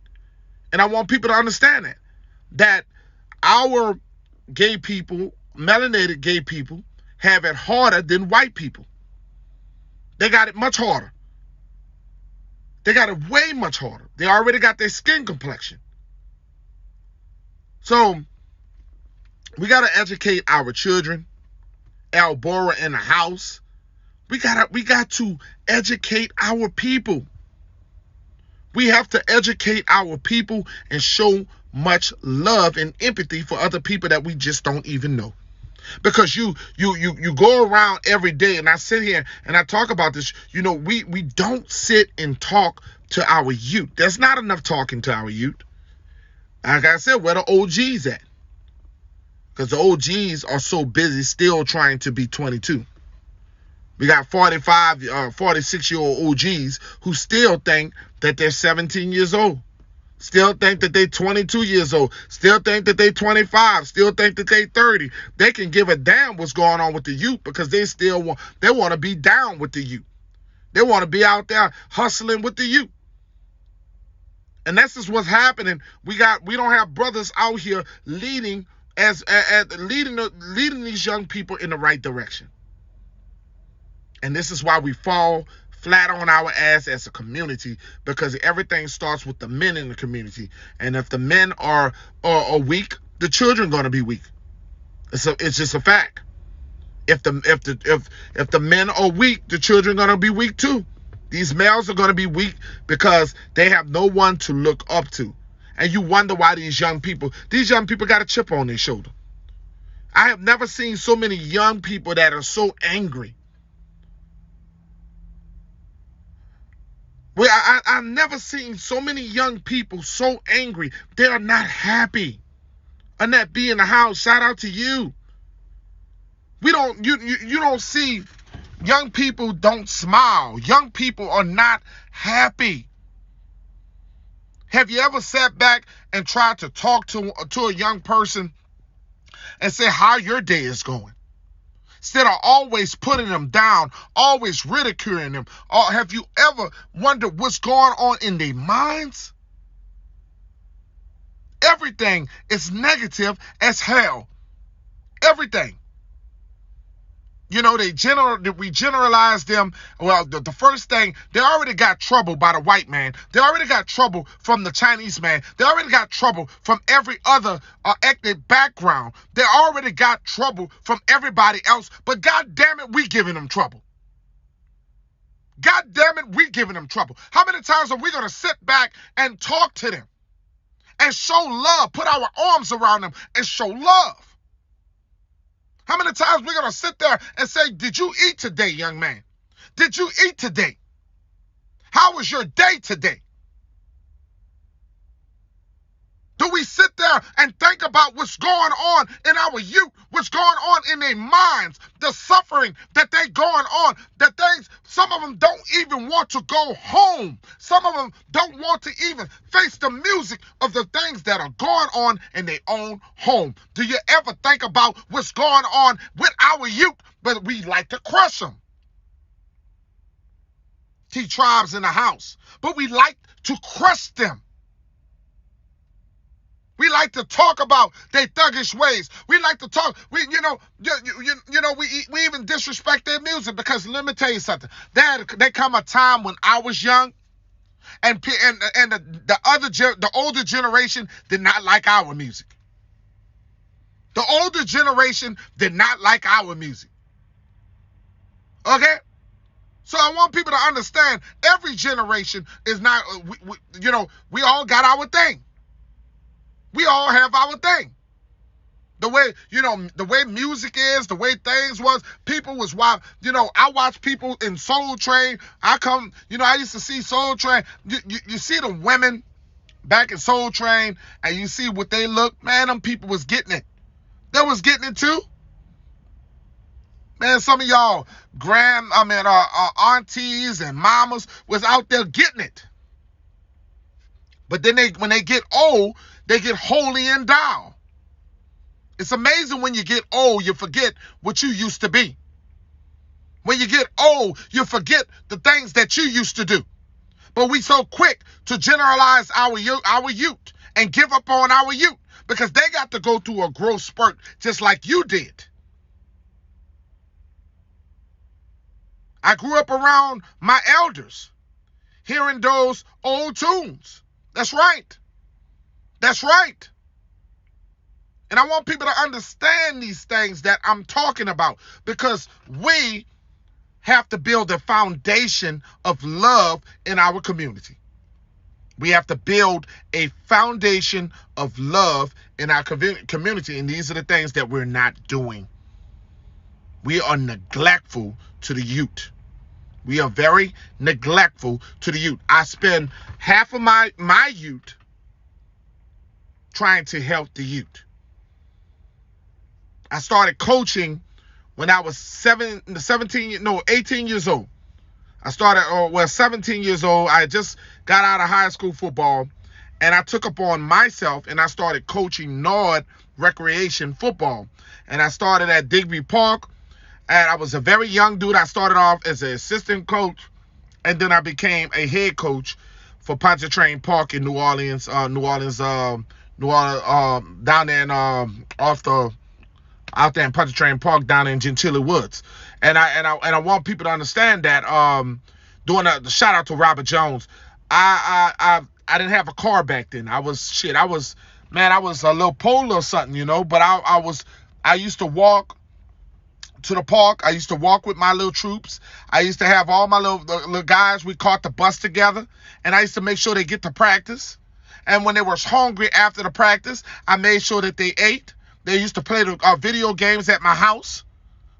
And I want people to understand that our gay people, melanated gay people, have it harder than white people. They got it much harder. They got it way much harder. They already got their skin complexion. So we got to educate our children. Albora in the house. We got to educate our people. We have to educate our people and show much love and empathy for other people that we just don't even know. Because you go around every day, and I sit here and I talk about this. We don't sit and talk to our youth. There's not enough talking to our youth. Like I said, where the OGs at? Because the OGs are so busy still trying to be 22. We got 46-year-old OGs who still think that they're 17 years old. Still think that they're 22 years old. Still think that they're 25. Still think that they're 30. They can give a damn what's going on with the youth because they want to be down with the youth. They want to be out there hustling with the youth. And that's just what's happening. We don't have brothers out here leading leading these young people in the right direction. And this is why we fall flat on our ass as a community, because everything starts with the men in the community. And if the men are weak, the children are going to be weak. It's just a fact. If the men are weak, the children are going to be weak too. These males are going to be weak because they have no one to look up to. And you wonder why these young people got a chip on their shoulder. I have never seen so many young people that are so angry. I've never seen so many young people so angry. They are not happy. Annette B in the house, shout out to you. You don't see young people don't smile. Young people are not happy. Have you ever sat back and tried to talk to a young person and say how your day is going? Instead of always putting them down, always ridiculing them. Or have you ever wondered what's going on in their minds? Everything is negative as hell. Everything. We generalize them. Well, the first thing, they already got trouble by the white man. They already got trouble from the Chinese man. They already got trouble from every other ethnic background. They already got trouble from everybody else. But God damn it, we giving them trouble. God damn it, we giving them trouble. How many times are we going to sit back and talk to them and show love, put our arms around them and show love? How many times we're going to sit there and say, did you eat today, young man? Did you eat today? How was your day today? Do we sit there and think about what's going on in our youth, what's going on in their minds, the suffering that they going on, some of them don't even want to go home. Some of them don't want to even face the music of the things that are going on in their own home. Do you ever think about what's going on with our youth? But we like to crush them. T-Tribes in the house. But we like to crush them. We like to talk about their thuggish ways. We like to talk. We even disrespect their music because let me tell you something. There come a time when I was young, and the older generation did not like our music. The older generation did not like our music. Okay. So I want people to understand every generation is not. We all got our thing. We all have our thing. The way music is, the way things was, people was wild. I watch people in Soul Train. I used to see Soul Train. You see the women back in Soul Train, and you see what they look. Man, them people was getting it. They was getting it too. Man, some of y'all aunties and mamas was out there getting it. But then when they get old, they get holy and down. It's amazing when you get old, you forget what you used to be. When you get old, you forget the things that you used to do. But we so quick to generalize our youth and give up on our youth because they got to go through a growth spurt just like you did. I grew up around my elders, hearing those old tunes. That's right. That's right. And I want people to understand these things that I'm talking about, because we have to build a foundation of love in our community. We have to build a foundation of love in our community, and these are the things that we're not doing. We are neglectful to the youth. We are very neglectful to the youth. I spend half of my youth trying to help the youth. I started coaching when I was 18 years old. I started, 17 years old. I just got out of high school football, and I took upon myself, and I started coaching Nord recreation football. And I started at Digby Park, and I was a very young dude. I started off as an assistant coach, and then I became a head coach for Pontchartrain Park in New Orleans, down there in, out there in Pontchartrain Park, down in Gentilly Woods. And I want people to understand that, doing the shout out to Robert Jones. I didn't have a car back then. I was a little pole or something, but I used to walk to the park. I used to walk with my little troops. I used to have all my little guys. We caught the bus together, and I used to make sure they get to practice. And when they were hungry after the practice, I made sure that they ate. They used to play the video games at my house.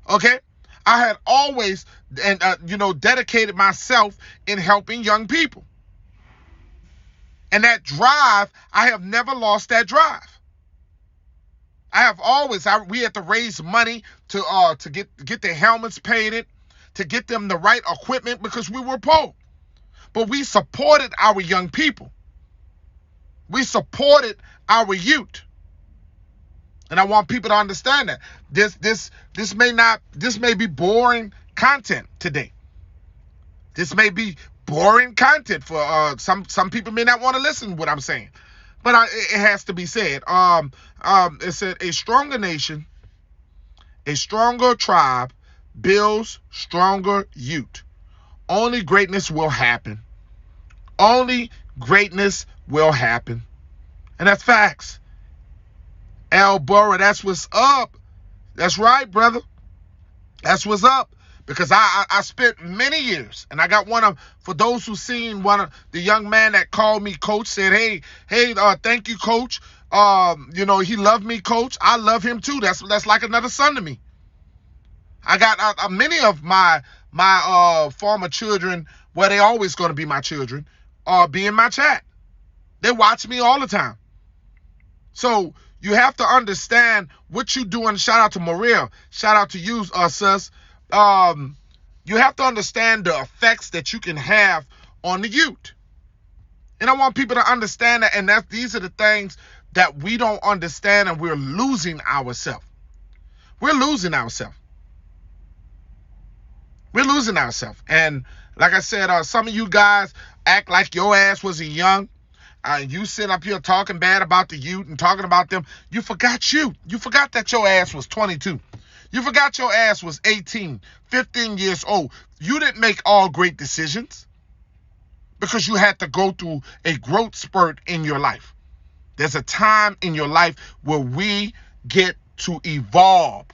Okay? I had always dedicated myself in helping young people. And that drive, I have never lost that drive. I have always, we had to raise money to get their helmets painted, to get them the right equipment because we were poor. But we supported our young people. We supported our youth. And I want people to understand that this may be boring content today. This may be boring content for some people may not want to listen to what I'm saying, but it has to be said. It said a stronger nation, a stronger tribe builds stronger youth. Only greatness will happen. Only greatness will happen, and that's facts. Al Burra, that's what's up. That's right, brother. That's what's up. Because I spent many years, and I got for those who seen one of the young man that called me coach, said, hey, thank you, coach. He loved me, coach. I love him too. That's like another son to me. I got many of my former children, where they always going to be my children, be in my chat. They watch me all the time. So you have to understand what you're doing. Shout out to Maria. Shout out to you, sis. You have to understand the effects that you can have on the youth. And I want people to understand that, and these are the things that we don't understand, and we're losing ourselves. We're losing ourselves. We're losing ourselves. And like I said, some of you guys act like your ass wasn't young. You sit up here talking bad about the youth and talking about them. You forgot you. You forgot that your ass was 22. You forgot your ass was 18, 15 years old. You didn't make all great decisions because you had to go through a growth spurt in your life. There's a time in your life where we get to evolve.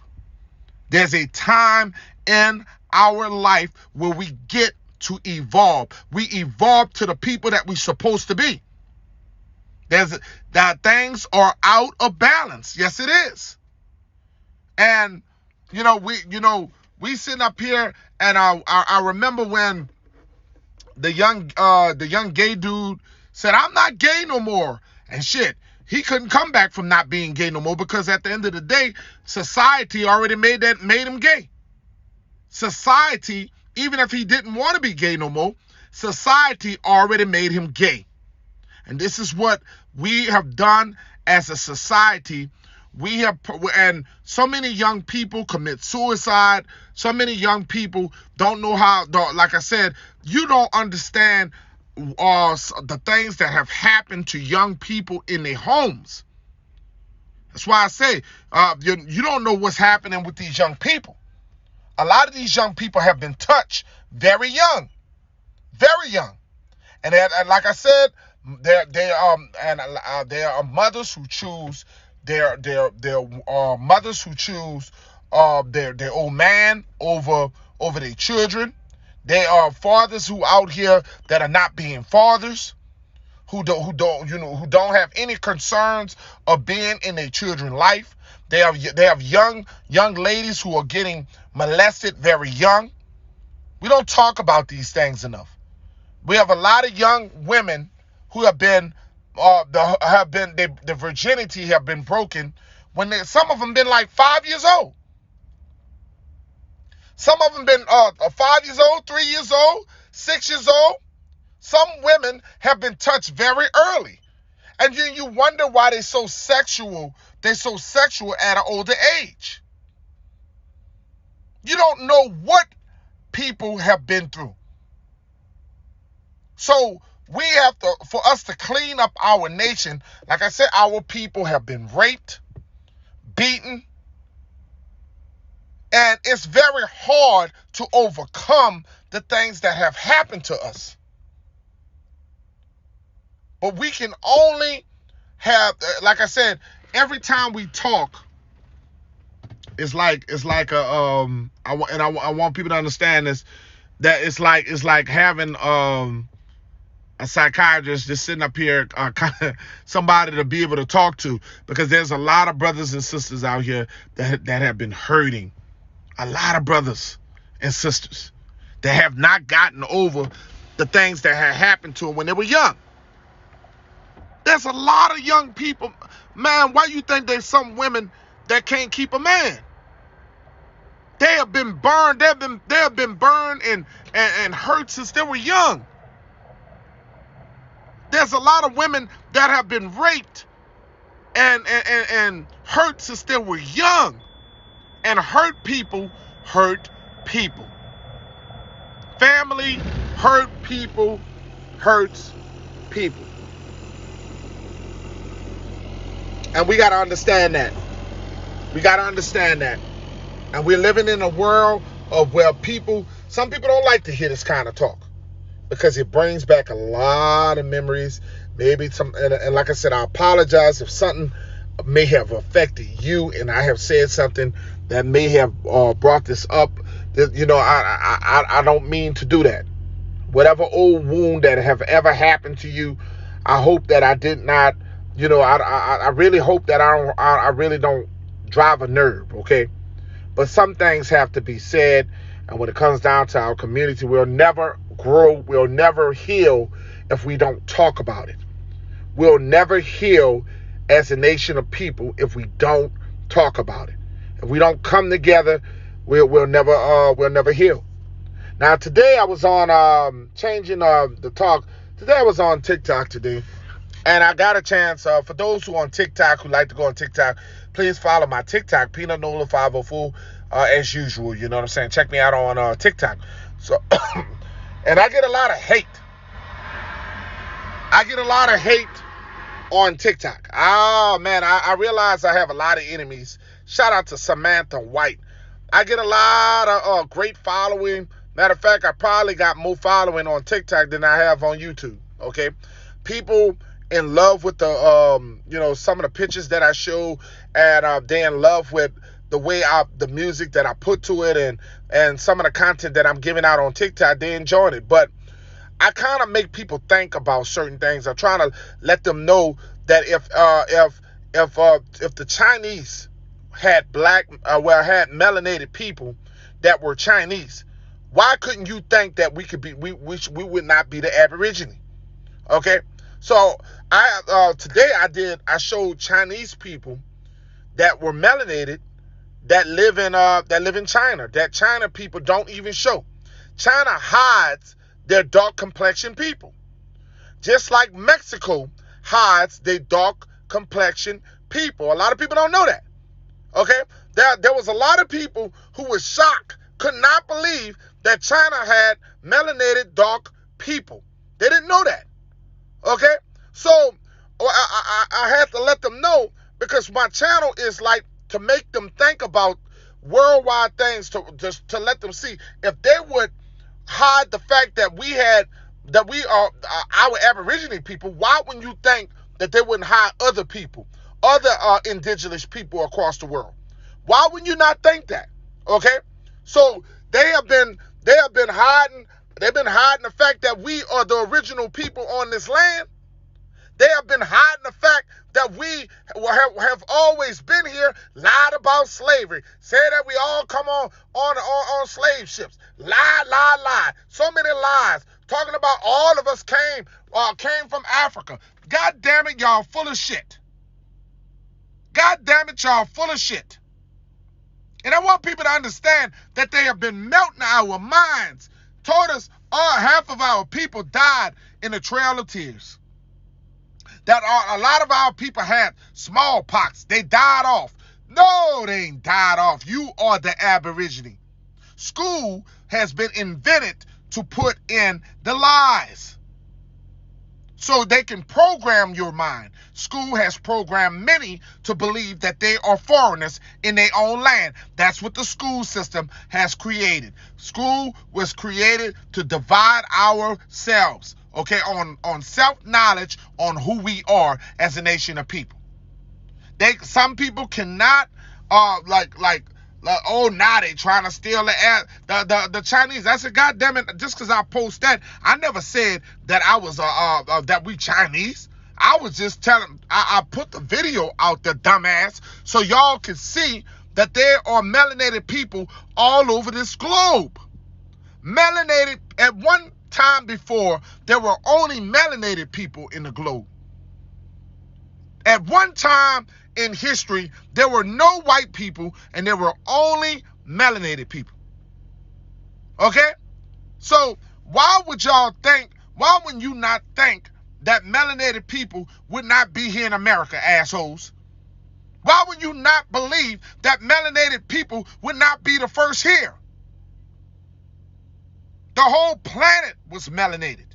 There's a time in our life where we get to evolve. We evolve to the people that we're supposed to be. That things are out of balance. Yes, it is. And we sitting up here, and I remember when the young gay dude said, "I'm not gay no more," and shit. He couldn't come back from not being gay no more because at the end of the day, society already made him gay. Society, even if he didn't want to be gay no more, society already made him gay. And this is what we have done as a society. And so many young people commit suicide. So many young people don't know how, like I said, you don't understand the things that have happened to young people in their homes. That's why I say you don't know what's happening with these young people. A lot of these young people have been touched very young, very young, and like I said, there are mothers who choose mothers who choose their old man over their children. There are fathers who out here that are not being fathers, who don't have any concerns of being in their children's life. They have young ladies who are getting molested very young. We don't talk about these things enough. We have a lot of young women who have been the virginity have been broken when some of them been like 5 years old. Some of them been 5 years old, 3 years old, 6 years old. Some women have been touched very early. And then you wonder why they're so sexual. They're so sexual at an older age. You don't know what people have been through. So we have to, for us to clean up our nation, like I said, our people have been raped, beaten, and it's very hard to overcome the things that have happened to us. But we can only have, like I said, every time we talk, it's like I want people to understand this, that it's like having a psychiatrist just sitting up here, somebody to be able to talk to, because there's a lot of brothers and sisters out here that have been hurting. A lot of brothers and sisters that have not gotten over the things that had happened to them when they were young. There's a lot of young people, man. Why you think there's some women that can't keep a man? They have been burned. They have been burned and hurt since they were young. There's a lot of women that have been raped and hurt since they were young. And hurt people hurt people. Family hurt people hurts people. And we got to understand that. We got to understand that. And we're living in a world of where some people don't like to hear this kind of talk, because it brings back a lot of memories. Maybe and like I said, I apologize if something may have affected you and I have said something that may have brought this up. I don't mean to do that. Whatever old wound that have ever happened to you, I hope that I did not, I really hope that I really don't drive a nerve, okay? But some things have to be said, and when it comes down to our community, we'll never grow, we'll never heal if we don't talk about it. We'll never heal as a nation of people if we don't talk about it. If we don't come together, we'll never heal. Now today I was on changing the talk. Today I was on TikTok today, and I got a chance. For those who on TikTok, who like to go on TikTok, please follow my TikTok, Peanut Nola 504, as usual. You know what I'm saying? Check me out on TikTok. So, and I get a lot of hate. I get a lot of hate on TikTok. Oh man, I realize I have a lot of enemies. Shout out to Samantha White. I get a lot of great following. Matter of fact, I probably got more following on TikTok than I have on YouTube. Okay, people in love with the some of the pictures that I show, and they in love with the way the music that I put to it, and some of the content that I'm giving out on TikTok. They enjoying it, but I kind of make people think about certain things. I'm trying to let them know that if the Chinese had had melanated people that were Chinese, why couldn't you think that we would not be the Aborigine? Okay, so today I showed Chinese people that were melanated that live in China, that China people don't even show. China hides their dark complexion people, just like Mexico hides their dark complexion people. A lot of people don't know that. Okay, there was a lot of people who were shocked, could not believe that China had melanated dark people. They didn't know that. Okay? So I had to let them know, because my channel is like to make them think about worldwide things, to just to let them see if they would hide the fact that we are our Aboriginal people. Why wouldn't you think that they wouldn't hide other people, other indigenous people across the world? Why would you not think that? Okay, so they have been hiding. They've been hiding the fact that we are the original people on this land. They have been hiding the fact that we have always been here, lied about slavery, say that we all come on slave ships, lie. So many lies, talking about all of us came from Africa. God damn it, y'all full of shit. God damn it, y'all full of shit. And I want people to understand that they have been melting our minds. Told us half of our people died in the Trail of Tears. That a lot of our people had smallpox. They died off. No, they ain't died off. You are the Aborigine. School has been invented to put in the lies, so they can program your mind. School has programmed many to believe that they are foreigners in their own land. That's what the school system has created. School was created to divide ourselves, okay, on self-knowledge on who we are as a nation of people. Some people cannot now they trying to steal the Chinese. I said, God damn it, just because I post that, I never said that I was that we Chinese. I was just telling, I put the video out there, dumbass, so y'all can see that there are melanated people all over this globe. Melanated, at one time before, there were only melanated people in the globe. At one time in history, there were no white people and there were only melanated people. Okay? So why would you not think that melanated people would not be here in America, assholes? Why would you not believe that melanated people would not be the first here? The whole planet was melanated.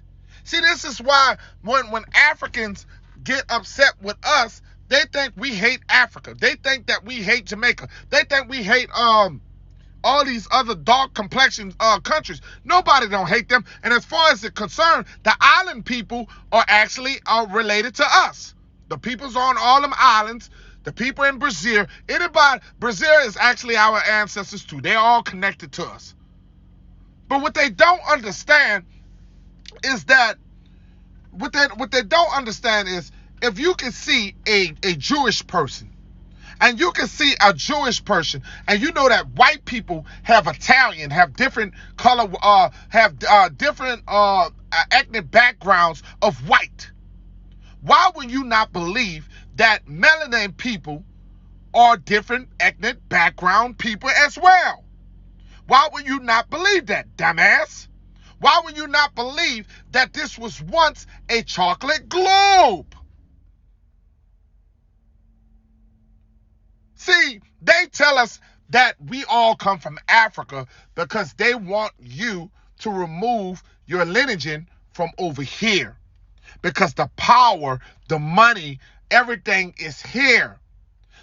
See, this is why when Africans get upset with us, they think we hate Africa. They think that we hate Jamaica. They think we hate all these other dark complexion countries. Nobody don't hate them. And as far as it's concerned, the island people are actually related to us. The peoples on all them islands, the people in Brazil, Brazil is actually our ancestors too. They're all connected to us. But what they don't understand is that if you can see a Jewish person, and you can see a Jewish person, and you know that white people have Italian, have different color, have different ethnic backgrounds of white. Why would you not believe that melanated people are different ethnic background people as well? Why would you not believe that, dumbass? Why would you not believe that this was once a chocolate globe? See, they tell us that we all come from Africa because they want you to remove your lineage from over here. Because the power, the money, everything is here.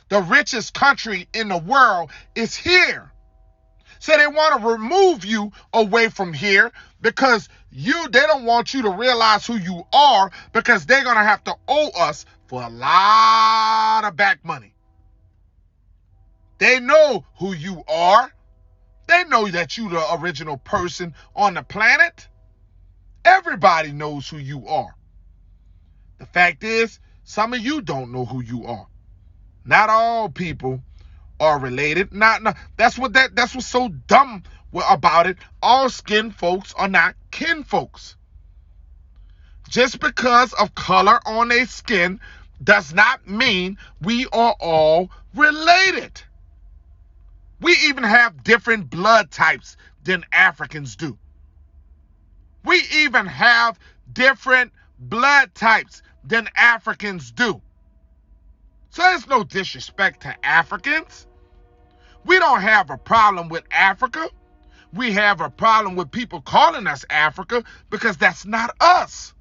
The richest country in the world is here. So they want to remove you away from here because they don't want you to realize who you are, because they're going to have to owe us for a lot of back money. They know who you are. They know that you're the original person on the planet. Everybody knows who you are. The fact is, some of you don't know who you are. Not all people are related. That's what's so dumb about it. All skin folks are not kin folks. Just because of color on their skin does not mean we are all related. We even have different blood types than Africans do. We even have different blood types than Africans do. So there's no disrespect to Africans. We don't have a problem with Africa. we have a problem with people calling us Africa because that's not us.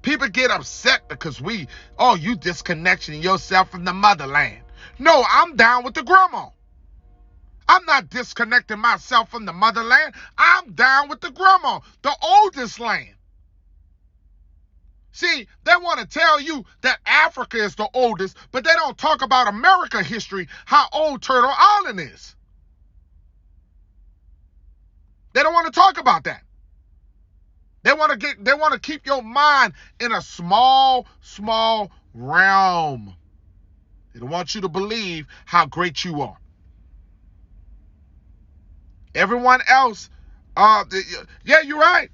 People get upset because you disconnecting yourself from the motherland. No, I'm down with the grandma. I'm not disconnecting myself from the motherland. I'm down with the grandma, the oldest land. See, they want to tell you that Africa is the oldest, but they don't talk about America history, how old Turtle Island is. They don't want to talk about that. They want to keep your mind in a small realm. They don't want you to believe how great you are. Everyone else, yeah, you're right.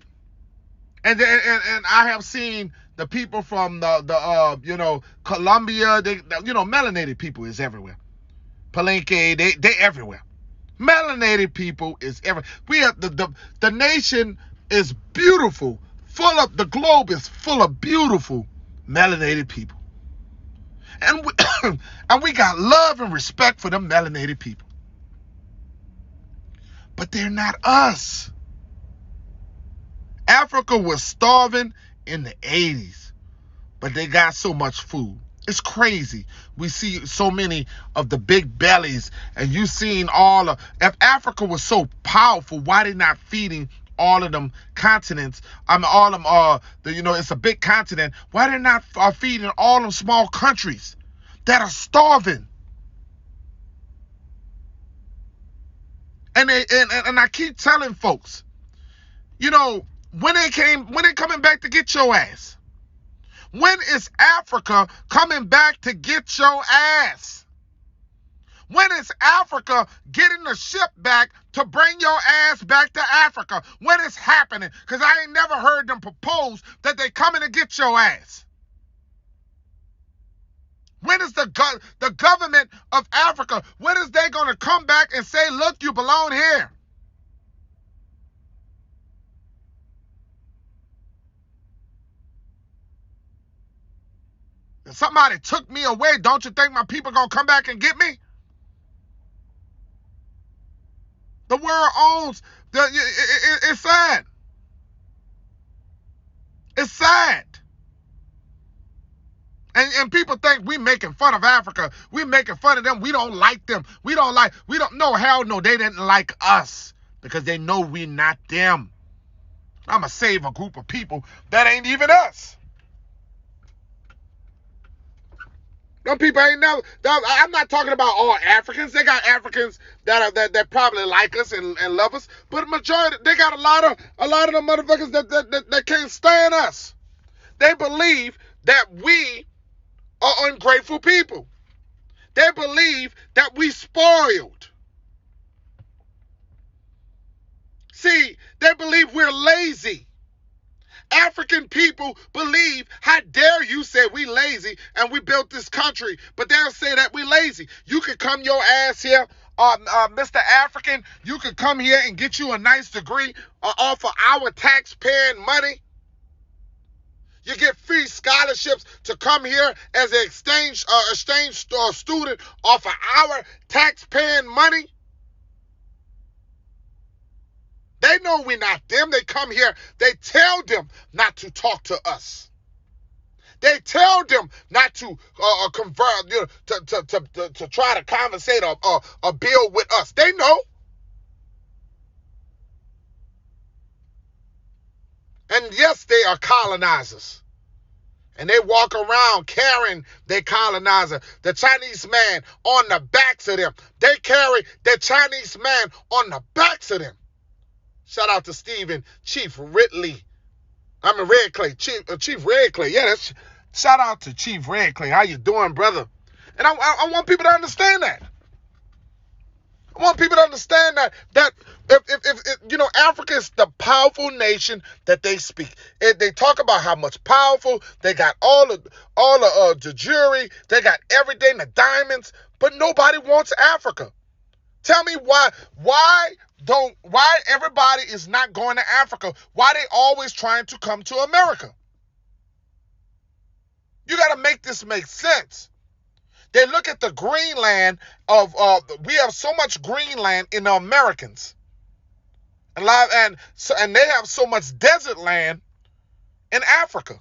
And I have seen the people from the Colombia, melanated people is everywhere. Palenque, they everywhere. Melanated people is everywhere. We have the nation is beautiful, the globe is full of beautiful melanated people. And and we got love and respect for them melanated people. But they're not us. Africa was starving in the 80s, but they got so much food. It's crazy. We see so many of the big bellies, and you seen if Africa was so powerful, why they not feeding all of them continents? All of them it's a big continent. Why they not feeding all them small countries that are starving? And I keep telling folks, when they coming back to get your ass? When is Africa coming back to get your ass? When is Africa getting the ship back to bring your ass back to Africa? When is happening? Because I ain't never heard them propose that they coming to get your ass. When is the government of Africa, when is they going to come back and say, look, you belong here? If somebody took me away, don't you think my people going to come back and get me? The world owns, it's sad. It's sad. And people think we making fun of Africa. We making fun of them. We don't like them. No, hell no, they didn't like us because they know we not them. I'm going to save a group of people that ain't even us. Them people ain't never. I'm not talking about all Africans. They got Africans that probably like us and love us, but majority they got a lot of them motherfuckers that can't stand us. They believe that we are ungrateful people. They believe that we spoiled. See, they believe we're lazy. African people believe, how dare you say we lazy and we built this country, but they'll say that we lazy. You could come your ass here, Mr. African, you could come here and get you a nice degree off of our taxpaying money. You get free scholarships to come here as an exchange student off of our taxpaying money. They know we're not them. They come here. They tell them not to talk to us. They tell them not to convert, to try to conversate or build with us. They know. And yes, they are colonizers. And they walk around carrying their colonizer, the Chinese man, on the backs of them. They carry the Chinese man on the backs of them. Shout out to Stephen Chief Ridley. Red Clay. Chief Red Clay. Yeah, shout out to Chief Red Clay. How you doing, brother? And I want people to understand that. I want people to understand that if Africa is the powerful nation that they speak. They talk about how much powerful they got, all the jewelry, they got everything, the diamonds, but nobody wants Africa. Tell me why everybody is not going to Africa? Why they always trying to come to America? You got to make this make sense. They look at the green land we have so much green land in the Americans. And they have so much desert land in Africa.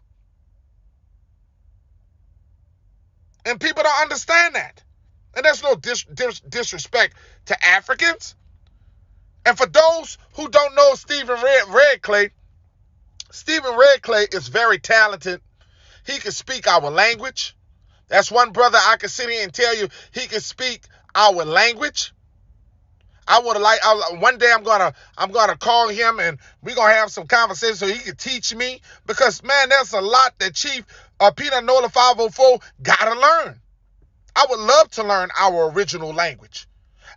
And people don't understand that. And there's no disrespect to Africans. And for those who don't know Stephen Redclay, Stephen Redclay is very talented. He can speak our language. That's one brother I can sit here and tell you he can speak our language. One day I'm gonna call him and we're gonna have some conversation so he can teach me, because man, there's a lot that Chief Peanut Nola 504 gotta learn. I would love to learn our original language.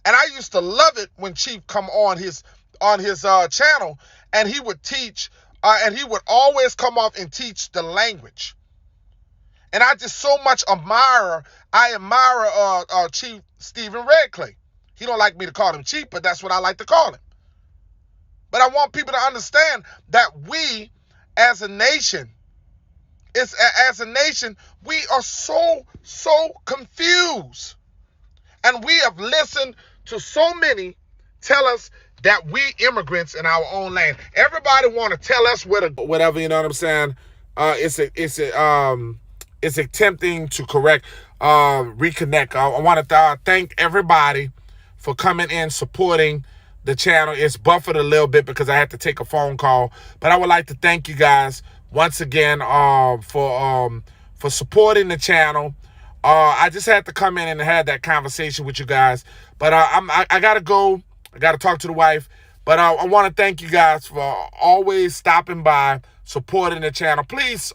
And I used to love it when Chief come on his channel and he would teach and he would always come off and teach the language. And I just so much admire Chief Stephen Redclay. He don't like me to call him Chief, but that's what I like to call him. But I want people to understand that we as a nation, we are so confused. And we have listened to so many tell us that we immigrants in our own land. Everybody want to tell us whatever, you know what I'm saying? It's attempting to reconnect. I want to thank everybody for coming in, supporting the channel. It's buffered a little bit because I had to take a phone call, but I would like to thank you guys once again for supporting the channel. I just had to come in and have that conversation with you guys, but I gotta go. I gotta talk to the wife, but I want to thank you guys for always stopping by, supporting the channel. Please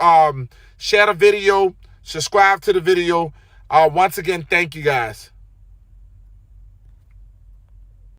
share the video, subscribe to the video. Once again, thank you guys.